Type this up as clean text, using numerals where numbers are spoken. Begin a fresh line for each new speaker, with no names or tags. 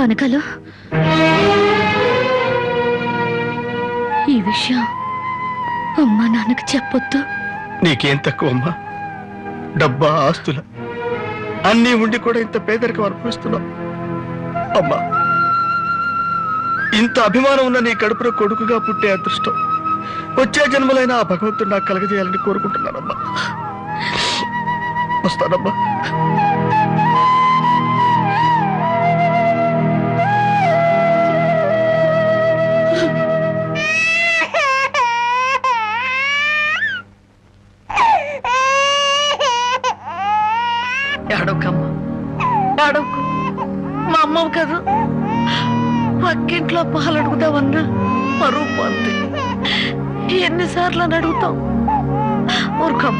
కనకాలు, ఈ విషయం అమ్మా నాన్నకు చెప్పొద్దు.
నీకేం తక్కువ అమ్మా? డబ్బా, ఆస్తుల అన్నీ ఉండి కూడా ఇంత పేదరికం అనుభవిస్తున్నావు అమ్మా. ఇంత అభిమానం ఉన్న నీ కడుపున కొడుకుగా పుట్టే అదృష్టం వచ్చే జన్మలైన ఆ భగవంతుడు నాకు కలగజేయాలని కోరుకుంటున్నానమ్మా. వస్తానమ్మా.
ఏడవకమ్మా, ఏడవకు. మా అమ్మవు కాదు, పక్కింట్లో పాలు అడుగుదామన్నా మరుపు అంతే. ఎన్నిసార్లు అని అడుగుతాం? ఊరుకమ్మ.